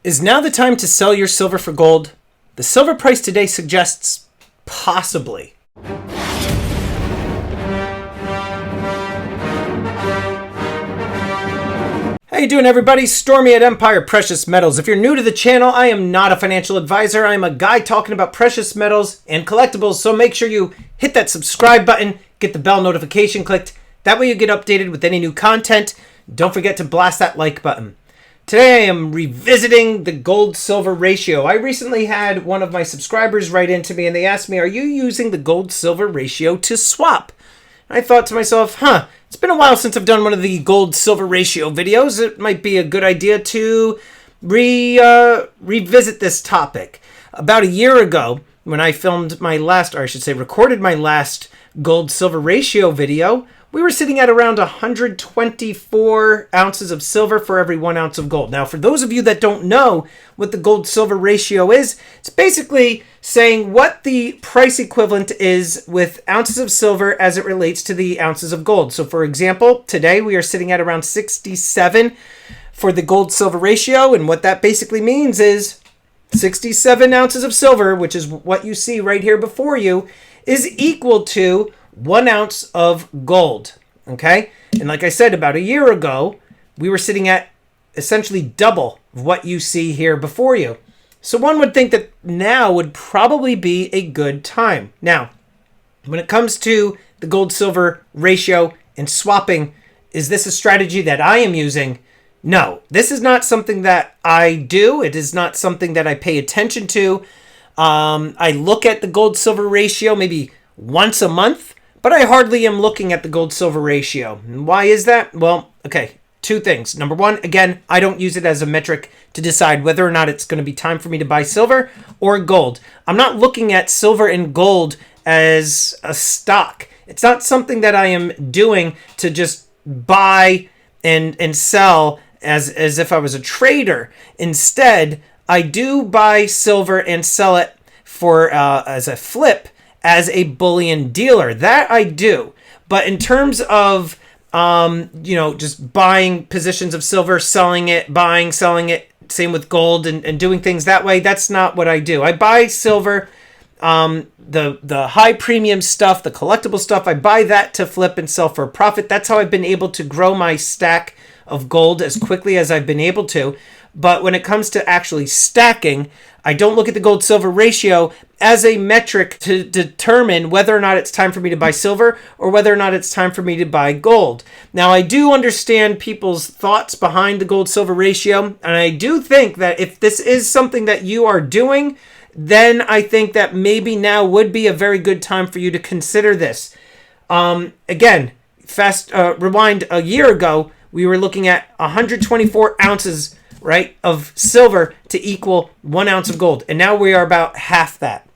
Is now the time to sell your silver for gold? The silver price today suggests possibly. How you doing, everybody? Stormy at Empire Precious Metals. If you're new to the channel, I am not a financial advisor. I'm a guy talking about precious metals and collectibles, so make sure you hit that subscribe button, get the bell notification clicked. That way you get updated with any new content. Don't forget to blast that like button. Today I am revisiting the gold-silver ratio. I recently had one of my subscribers write into me and they asked me, are you using the gold-silver ratio to swap? I thought to myself, it's been a while since I've done one of the gold-silver ratio videos. It might be a good idea to revisit this topic. About a year ago, when I filmed my last, or I should say recorded my last gold-silver ratio video, we were sitting at around 124 ounces of silver for every 1 ounce of gold. Now, for those of you that don't know what the gold-silver ratio is, it's basically saying what the price equivalent is with ounces of silver as it relates to the ounces of gold. So, for example, today we are sitting at around 67 for the gold-silver ratio, and what that basically means is 67 ounces of silver, which is what you see right here before you, is equal to 1 ounce of gold, okay? And like I said, about a year ago, we were sitting at essentially double of what you see here before you. So one would think that now would probably be a good time. Now, when it comes to the gold-silver ratio and swapping, is this a strategy that I am using? No, this is not something that I do. It is not something that I pay attention to. I look at the gold-silver ratio maybe once a month, but I hardly am looking at the gold-silver ratio. And why is that? Well, okay, two things. Number one, again, I don't use it as a metric to decide whether or not it's going to be time for me to buy silver or gold. I'm not looking at silver and gold as a stock. It's not something that I am doing to just buy and sell as if I was a trader. Instead, I do buy silver and sell it for as a flip, as a bullion dealer. That I do. But in terms of, just buying positions of silver, selling it, buying, selling it, same with gold and doing things that way, that's not what I do. I buy silver, the high premium stuff, the collectible stuff, I buy that to flip and sell for a profit. That's how I've been able to grow my stack of gold as quickly as I've been able to. But when it comes to actually stacking, I don't look at the gold-silver ratio as a metric to determine whether or not it's time for me to buy silver or whether or not it's time for me to buy gold. Now, I do understand people's thoughts behind the gold-silver ratio, and I do think that if this is something that you are doing, then I think that maybe now would be a very good time for you to consider this. Again, rewind a year ago, we were looking at 124 ounces right, of silver to equal 1 ounce of gold. And now we are about half that.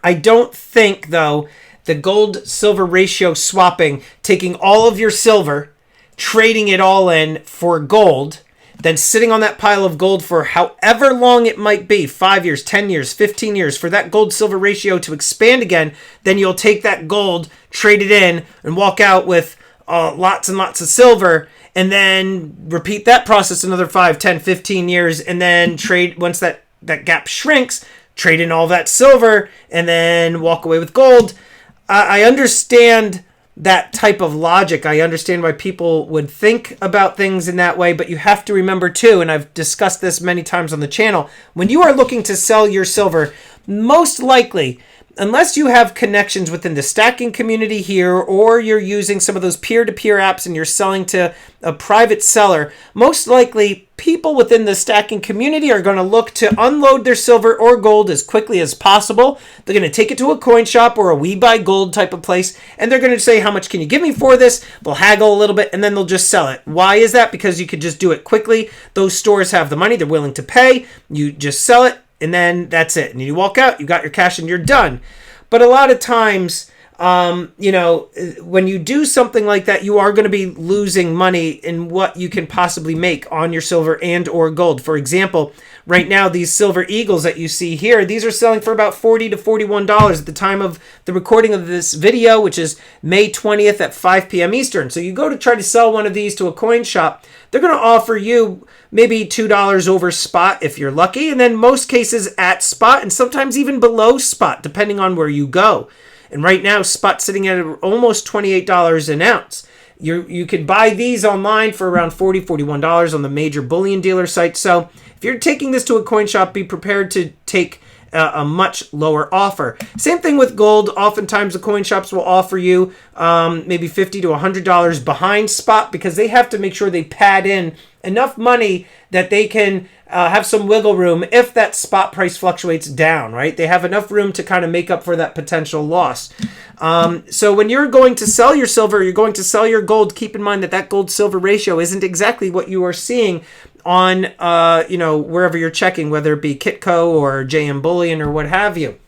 I don't think, though, the gold-silver ratio swapping, taking all of your silver, trading it all in for gold, then sitting on that pile of gold for however long it might be, 5 years, 10 years, 15 years, for that gold-silver ratio to expand again, then you'll take that gold, trade it in, and walk out with lots and lots of silver, and then repeat that process another 5, 10, 15 years, and then trade, once that gap shrinks, trade in all that silver, and then walk away with gold. I understand that type of logic. I understand why people would think about things in that way, but you have to remember too, and I've discussed this many times on the channel, when you are looking to sell your silver, most likely, unless you have connections within the stacking community here, or you're using some of those peer-to-peer apps and you're selling to a private seller, most likely people within the stacking community are going to look to unload their silver or gold as quickly as possible. They're going to take it to a coin shop or a We Buy Gold type of place, and they're going to say, how much can you give me for this? They'll haggle a little bit, and then they'll just sell it. Why is that? Because you could just do it quickly. Those stores have the money. They're willing to pay. You just sell it, and then that's it. And you walk out, you got your cash, and you're done. But a lot of times, when you do something like that, you are going to be losing money in what you can possibly make on your silver and or gold. For example, right now, these silver eagles that you see here, these are selling for about $40 to $41 at the time of the recording of this video, which is May 20th at 5 p.m. Eastern. So you go to try to sell one of these to a coin shop, they're going to offer you maybe $2 over spot if you're lucky, and then most cases at spot and sometimes even below spot, depending on where you go. And right now, spot's sitting at almost $28 an ounce. You could buy these online for around $40, $41 on the major bullion dealer sites. So if you're taking this to a coin shop, be prepared to take a much lower offer. Same thing with gold. Oftentimes the coin shops will offer you maybe $50 to $100 behind spot because they have to make sure they pad in enough money that they can have some wiggle room if that spot price fluctuates down, right? They have enough room to kind of make up for that potential loss. So when you're going to sell your silver, you're going to sell your gold, keep in mind that that gold-silver ratio isn't exactly what you are seeing on, wherever you're checking, whether it be Kitco or JM Bullion or what have you.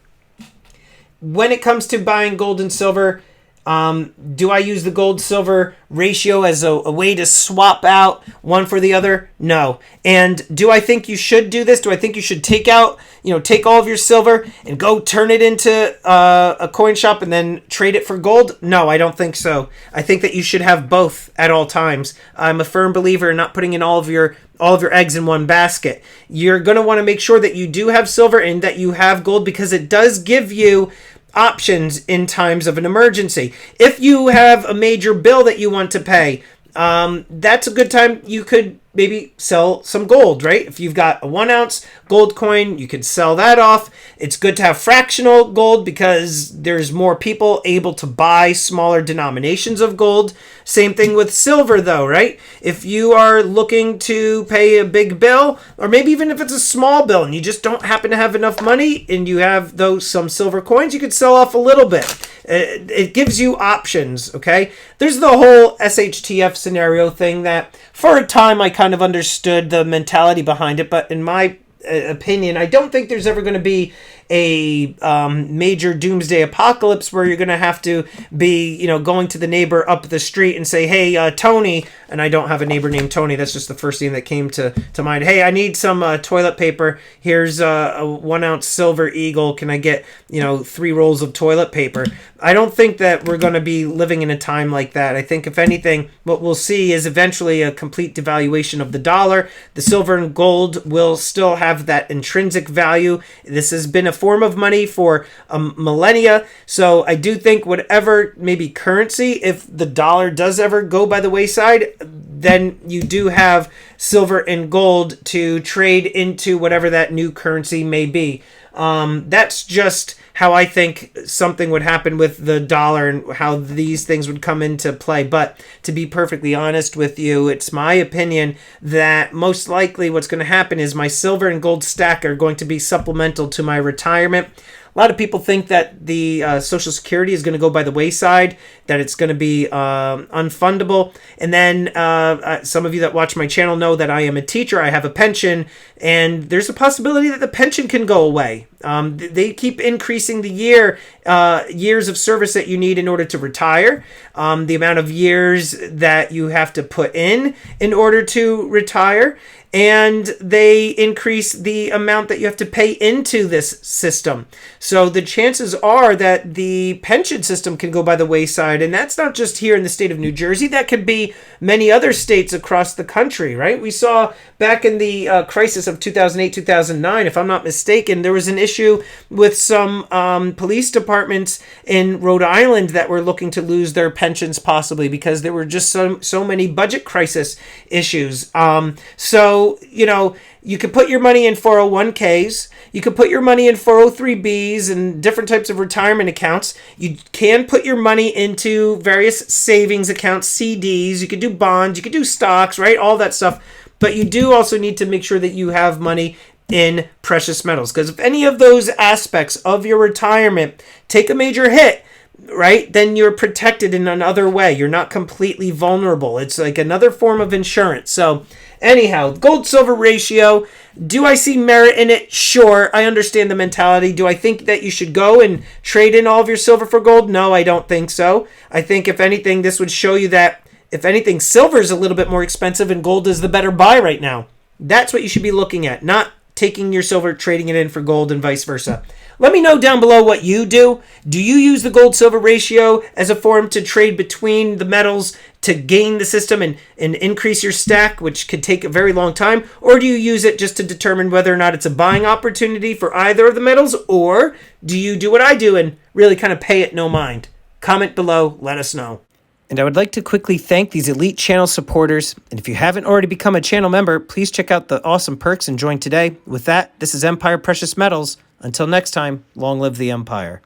When it comes to buying gold and silver, do I use the gold-silver ratio as a way to swap out one for the other? No. And do I think you should do this? Do I think you should take all of your silver and go turn it into a coin shop and then trade it for gold? No, I don't think so. I think that you should have both at all times. I'm a firm believer in not putting in all of your eggs in one basket. You're going to want to make sure that you do have silver and that you have gold because it does give you options in times of an emergency. If you have a major bill that you want to pay, that's a good time. You could maybe sell some gold, right? If you've got a 1 ounce gold coin, you could sell that off. It's good to have fractional gold because there's more people able to buy smaller denominations of gold. Same thing with silver though, right? If you are looking to pay a big bill, or maybe even if it's a small bill and you just don't happen to have enough money and you have some silver coins, you could sell off a little bit. It gives you options, okay? There's the whole SHTF scenario thing that for a time I kind of understood the mentality behind it, but in my opinion, I don't think there's ever going to be a major doomsday apocalypse where you're going to have to be, going to the neighbor up the street and say, hey, Tony, and I don't have a neighbor named Tony. That's just the first thing that came to mind. Hey, I need some toilet paper. Here's a 1 ounce silver eagle. Can I get, 3 rolls of toilet paper? I don't think that we're going to be living in a time like that. I think if anything, what we'll see is eventually a complete devaluation of the dollar. The silver and gold will still have that intrinsic value. This has been a form of money for millennia. So I do think whatever maybe currency, if the dollar does ever go by the wayside, then you do have silver and gold to trade into whatever that new currency may be. That's just how I think something would happen with the dollar and how these things would come into play. But to be perfectly honest with you, it's my opinion that most likely what's going to happen is my silver and gold stack are going to be supplemental to my retirement. A lot of people think that the Social Security is going to go by the wayside, that it's going to be unfundable. And then some of you that watch my channel know that I am a teacher. I have a pension, and there's a possibility that the pension can go away. They keep increasing the years of service that you need in order to retire, the amount of years that you have to put in order to retire. And they increase the amount that you have to pay into this system. So the chances are that the pension system can go by the wayside. And that's not just here in the state of New Jersey. That could be many other states across the country, right? We saw back in the crisis of 2008, 2009, if I'm not mistaken, there was an issue with some police departments in Rhode Island that were looking to lose their pensions possibly because there were just so many budget crisis issues. So, you could put your money in 401ks, you could put your money in 403bs and different types of retirement accounts. You can put your money into various savings accounts, CDs, you could do bonds, you could do stocks, right? All that stuff. But you do also need to make sure that you have money in precious metals, because if any of those aspects of your retirement take a major hit, right, then you're protected in another way. You're not completely vulnerable. It's like another form of insurance. So Anyhow, gold silver ratio. Do I see merit in it? Sure. I understand the mentality. Do I think that you should go and trade in all of your silver for gold? No, I don't think so. I think if anything, this would show you that if anything, silver is a little bit more expensive and gold is the better buy right now. That's what you should be looking at, not taking your silver, trading it in for gold, and vice versa. Let me know down below what you do. Do you use the gold-silver ratio as a form to trade between the metals to gain the system and increase your stack, which could take a very long time? Or do you use it just to determine whether or not it's a buying opportunity for either of the metals? Or do you do what I do and really kind of pay it no mind? Comment below. Let us know. And I would like to quickly thank these elite channel supporters. And if you haven't already become a channel member, please check out the awesome perks and join today. With that, this is Empire Precious Metals. Until next time, long live the Empire.